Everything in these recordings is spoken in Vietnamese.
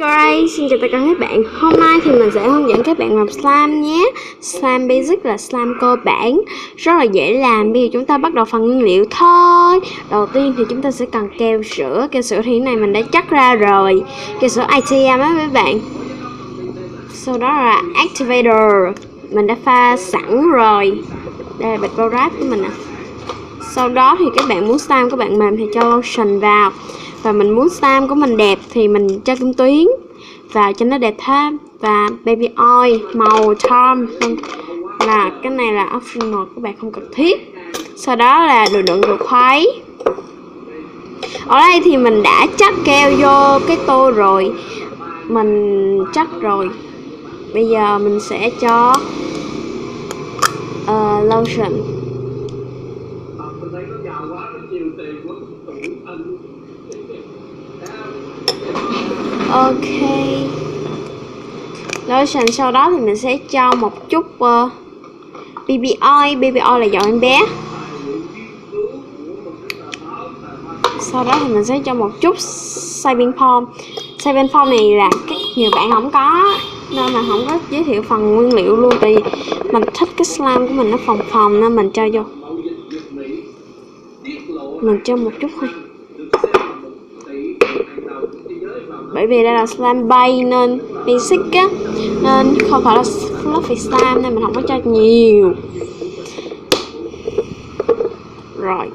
Alright, xin chào tất cả các bạn. Hôm nay thì mình sẽ hướng dẫn các bạn làm slime nhé. Slime basic là slime cơ bản, rất là dễ làm. Bây giờ chúng ta bắt đầu phần nguyên liệu thôi. Đầu tiên thì chúng ta sẽ cần keo sữa. Keo sữa thì này mình đã chắc ra rồi. Keo sữa ITM á các bạn. Sau đó là activator, mình đã pha sẵn rồi. Đây là bịch bao ráp của mình nè. Sau đó thì các bạn muốn slime các bạn mềm thì cho lotion vào. Và mình muốn slime của mình đẹp thì mình cho kim tuyến vào cho nó đẹp thêm. Và baby oil màu taupe, là cái này là optional, các bạn không cần thiết. Sau đó là đồ đựng đồ khuấy. Ở đây thì mình đã chắc keo vô cái tô rồi, mình chắc rồi. Bây giờ mình sẽ cho lotion. Ok, lotion. Sau đó thì mình sẽ cho một chút baby oil. Baby oil là dầu em bé. Sau đó thì mình sẽ cho một chút saving foam. Saving foam này là nhiều bạn không có nên mà không có giới thiệu phần nguyên liệu luôn, vì mình thích cái slime của mình nó phồng nên mình cho vô. Mình cho một chút thôi, bởi vì đây là slime bay nên basic á, nên không phải là fluffy slime nên mình không có cho nhiều. Rồi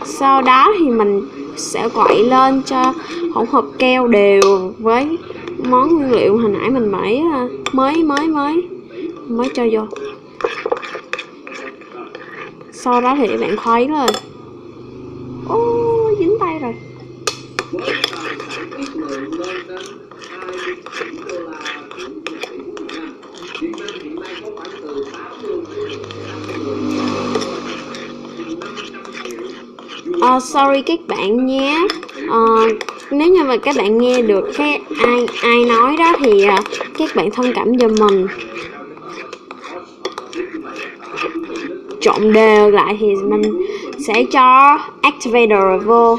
sau đó thì mình sẽ quậy lên cho hỗn hợp keo đều với món nguyên liệu hồi nãy mình mới cho vô. Sau đó thì bạn khuấy lên. Dính tay rồi. Sorry các bạn nhé. Nếu như mà các bạn nghe được cái ai nói đó thì các bạn thông cảm giùm mình. Trộn đều lại thì mình sẽ cho activator vô.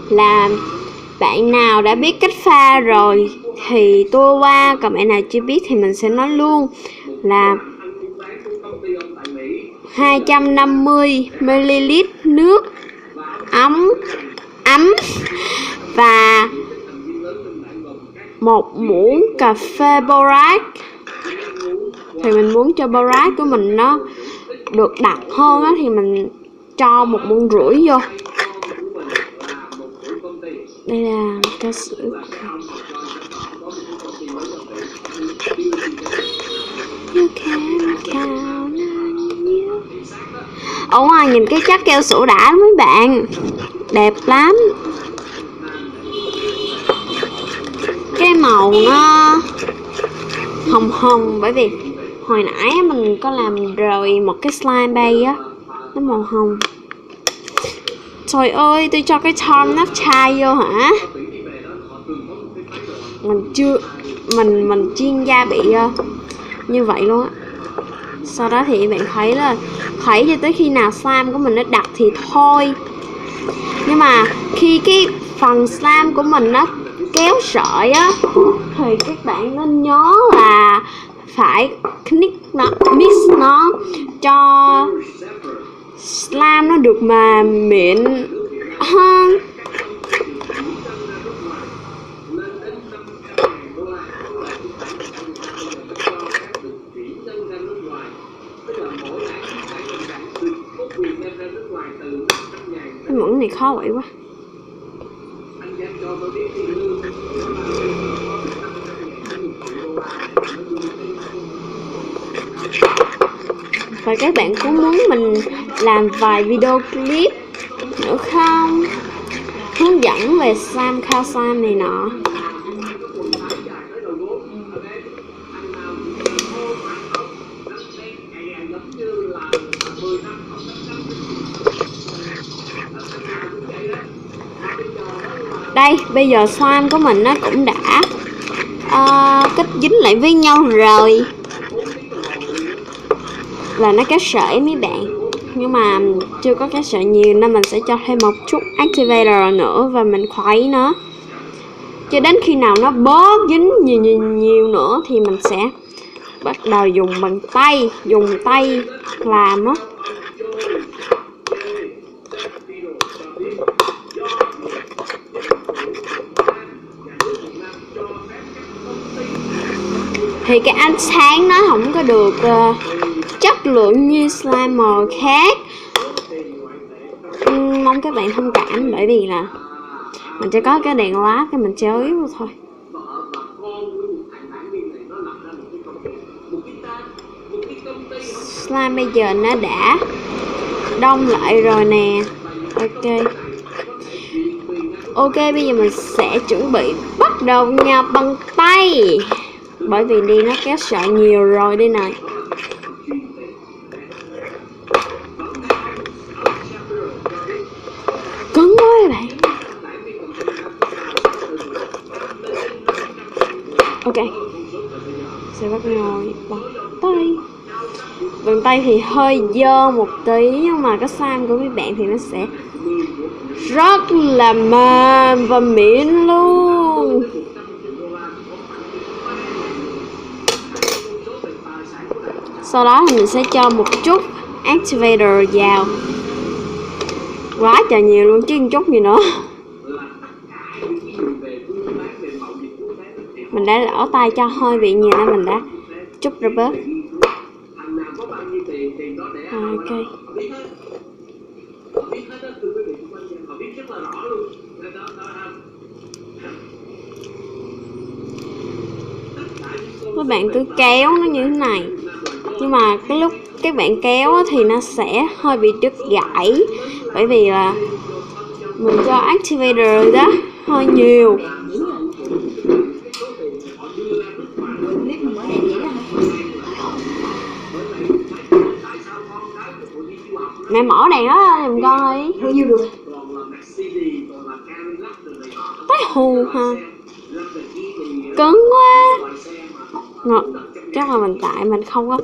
Là bạn nào đã biết cách pha rồi thì tua qua, còn bạn nào chưa biết thì mình sẽ nói luôn là 250 ml nước ấm và 1 muỗng cà phê borax. Thì mình muốn cho borax của mình nó được đặc hơn á, thì mình cho 1,5 muỗng vô. Đây là cái sữa. You can count on you. Ở ngoài nhìn cái chất keo sữa đã lắm mấy bạn, đẹp lắm. Cái màu nó hồng hồng, bởi vì hồi nãy mình có làm rồi một cái slime bay á, nó màu hồng. Trời ơi, tôi cho cái thon nắp chai vô hả? Mình chiên gia bị như vậy luôn á. Sau đó thì bạn khuấy lên, khuấy cho tới khi nào slime của mình nó đặc thì thôi. Nhưng mà khi cái phần slime của mình nó kéo sợi á thì các bạn nên nhớ là phải mix nó cho slime nó được mềm mịn hơn. Cái muỗng này khó quậy quá. Và các bạn có muốn mình làm vài video clip nữa không? Hướng dẫn về slime, khao slime này nọ. Đây, bây giờ slime của mình nó cũng đã kết dính lại với nhau rồi. Là nó kéo sợi mấy bạn. nhưng mà chưa có cái sợi nhiều nên mình sẽ cho thêm một chút activator nữa và mình khuấy nó. cho đến khi nào nó bớt dính nhiều nữa thì mình sẽ bắt đầu dùng bằng tay, dùng tay làm á. Thì cái ánh sáng nó không có được chất lượng như slime màu khác. Mong các bạn thông cảm, bởi vì là mình chỉ có cái đèn lá, cái mình chơi yếu thôi. Slime bây giờ nó đã đông lại rồi nè. Ok, bây giờ mình sẽ chuẩn bị bắt đầu nhập bằng tay, bởi vì đi nó kéo sợi nhiều rồi đây này. Cứng quá các bạn. Ok, sẽ bắt đầu bằng tay. Bằng tay thì hơi dơ một tí, nhưng mà cái slime của mấy bạn thì nó sẽ rất là mềm và mịn luôn. Sau đó thì mình sẽ cho một chút activator vào, quá trời nhiều luôn chứ một chút gì nữa. Mình đã lỡ tay cho hơi bị nhiều nên mình đã chút ra bớt. Ok. Các bạn cứ kéo nó như thế này, nhưng mà cái lúc các bạn kéo thì nó sẽ hơi bị đứt gãy, bởi vì là mình cho activator đó hơi nhiều. Mẹ mở đèn đó giùm con ơi. Bao nhiêu được? Tới hù ha. Cứng quá. Ngọt. Chắc là tại mình không có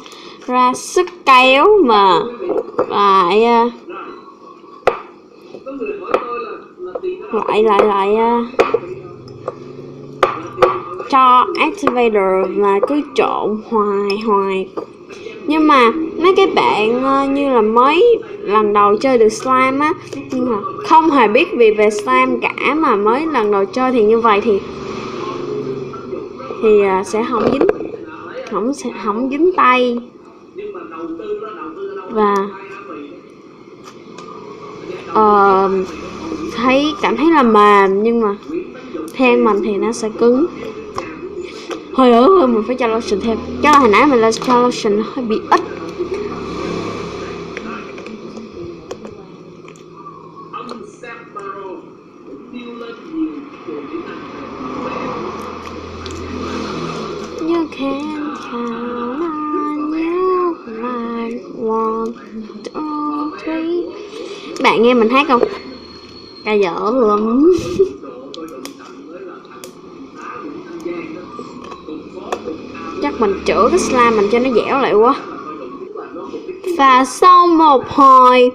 ra sức kéo mà lại cho activator mà cứ trộn hoài. Nhưng mà mấy cái bạn như là mới lần đầu chơi được slime á, nhưng mà không hề biết gì về slime cả, mà mới lần đầu chơi thì như vậy thì sẽ không dính tay và cảm thấy là mềm, nhưng mà theo mình thì nó sẽ cứng. Hồi ơi, mình phải cho lotion thêm. Chắc là hồi nãy mình là cho lotion hơi bị ít. You can count on you like 1, 2, 3. Bạn nghe mình hát không? Ca dở lắm. Chắc mình chữa cái slime mình cho nó dẻo lại quá. Và sau một hồi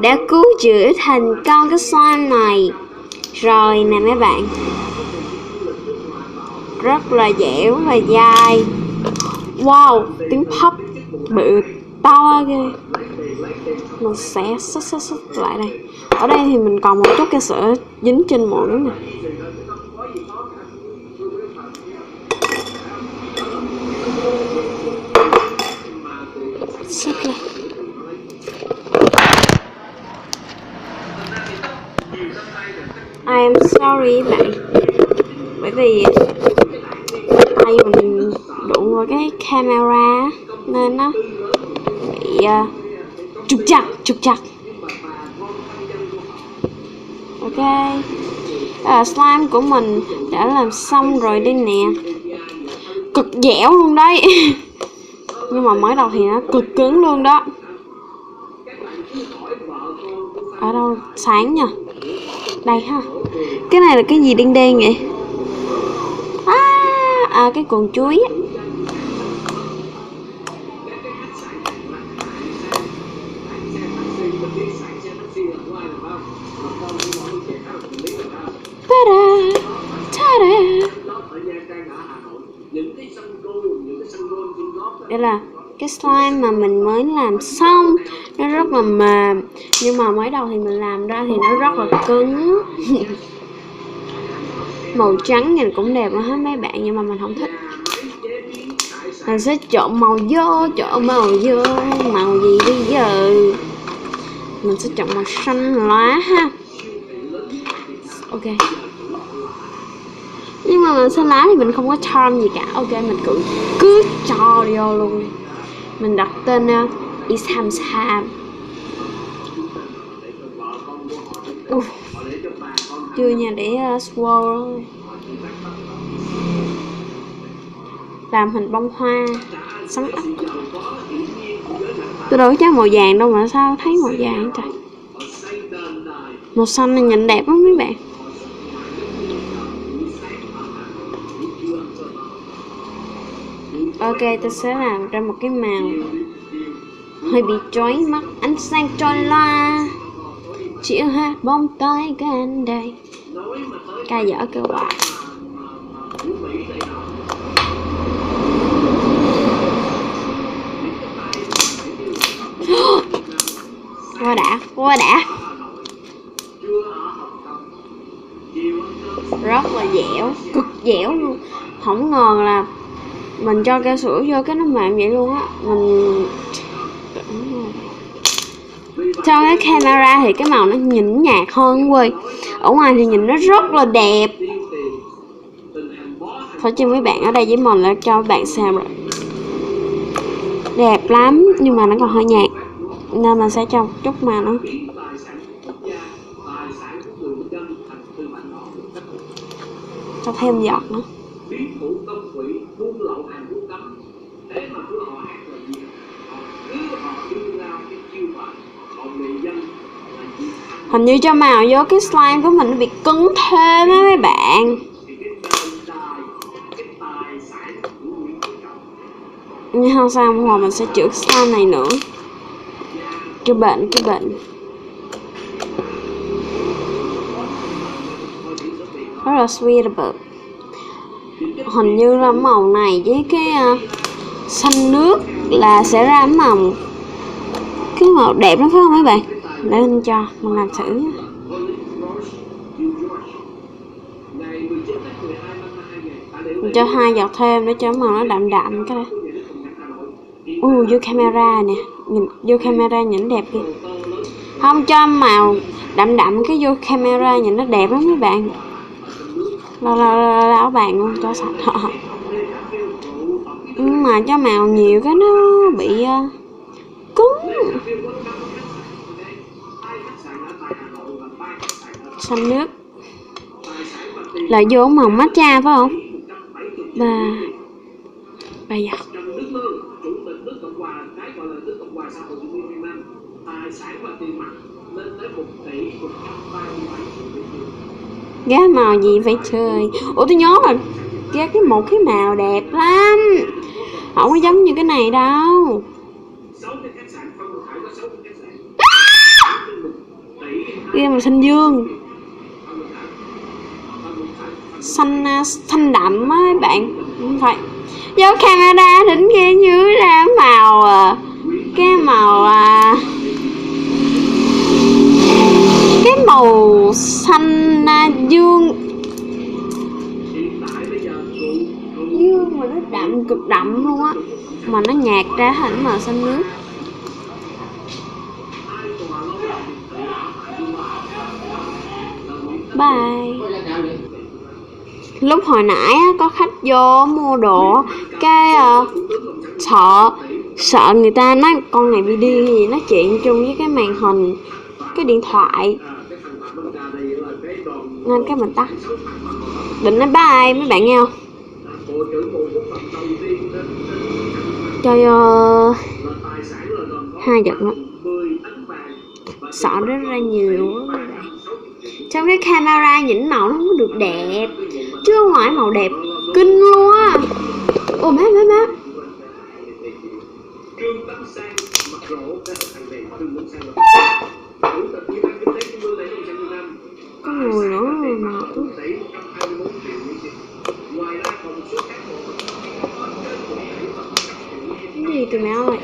đã cứu chữa thành công cái slime này rồi nè mấy bạn. Rất là dẻo và dai. Wow, tiếng pop bự to ghê. Mình sẽ xích lại đây. Ở đây thì mình còn một chút cái sữa dính trên mũi nè. Xích lên. I am sorry bạn, bởi vì tay mình đụng vào cái camera nên nó bị trục chặt. Ok, slime của mình đã làm xong rồi đây nè, cực dẻo luôn đấy. Nhưng mà mới đầu thì nó cực cứng luôn đó. Ở đâu sáng nhỉ? Đây ha. Cái này là cái gì đen đen vậy? Cái cuộn chuối á. Ta-da! Ta-da! Đây là cái slime mà mình mới làm xong, nó rất là mềm, nhưng mà mới đầu thì mình làm ra thì nó rất là cứng. Màu trắng nhìn cũng đẹp hết mấy bạn, nhưng mà mình không thích. Mình sẽ chọn màu vô, màu gì bây giờ? Mình sẽ chọn màu xanh lá ha. Ok. Nhưng mà màu xanh lá thì mình không có charm gì cả. Ok, mình cứ cho vô luôn. Mình đặt tên Isham Sam. Chưa nha, để swirl làm hình bông hoa xoắn ốc. Tôi đâu có màu vàng đâu mà sao thấy màu vàng trời. Màu xanh này nhìn đẹp lắm mấy bạn. Ok, tôi sẽ làm ra một cái màu hơi bị chói mắt, ánh sáng chói loa, chỉ hát bóng tay gần đây. Ca dở kêu quả. Quá đã. Rất là dẻo, cực dẻo luôn. Không ngờ là mình cho keo sữa vô cái nó mềm vậy luôn á. Mình cho cái camera thì cái màu nó nhìn nhạt hơn quê. Ở ngoài thì nhìn nó rất là đẹp. Thôi chứ mấy bạn ở đây với mình là cho bạn xem rồi. Đẹp lắm, nhưng mà nó còn hơi nhạt, nên mình sẽ cho một chút mà nó cho thêm giọt nữa. Hình như cho màu vô cái slime của mình nó bị cứng thêm á mấy bạn. Nhưng không sao, hoặc mình sẽ chữa slime này nữa. Cái bệnh rất là sweetable. Hình như là màu này với cái xanh nước là sẽ ra màu cái màu đẹp lắm phải không mấy bạn? Để mình cho mình làm thử. Mình cho 2 giọt thêm để cho màu nó đậm đậm cái này. Vô camera nè, nhìn vô camera nhìn đẹp kìa. Không cho màu đậm cái vô camera nhìn nó đẹp lắm mấy bạn. Áo bàn luôn cho sạch. Mà cho màu nhiều cái nó bị cứng. Xanh nước là vô màu matcha phải không? Ba giọt. Giá màu gì phải chơi. Ủa tôi nhớ là cái một cái màu đẹp lắm, không có giống như cái này đâu. Cái màu xanh dương, xanh đậm á mấy bạn. Không phải vô camera đỉnh kia dưới ra màu cái màu xanh dương mà nó đậm, cực đậm luôn á, mà nó nhạt ra thành màu xanh nước. Bye. Lúc hồi nãy có khách vô mua đồ, cái sợ người ta nói con này bị điên gì, nói chuyện chung với cái màn hình cái điện thoại, nên cái mình tắt. Định nói bye mấy bạn nghe không? Cho vô 2 giọt nữa, sợ nó ra nhiều quá. Trong cái camera nhìn màu nó không có được đẹp, chứ ở ngoài màu đẹp kinh luôn á. Ồ má có người nữa mà đi tụi mẹ ơi.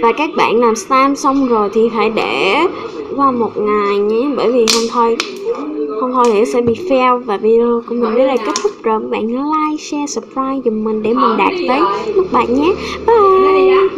Và các bạn làm slime xong rồi thì phải để qua một ngày nhé, bởi vì không thôi thì sẽ bị fail. Và video của mình đến đây kết thúc rồi. Các bạn nhớ like, share, subscribe giùm mình để mình đạt tới mức bạn nhé. Bye.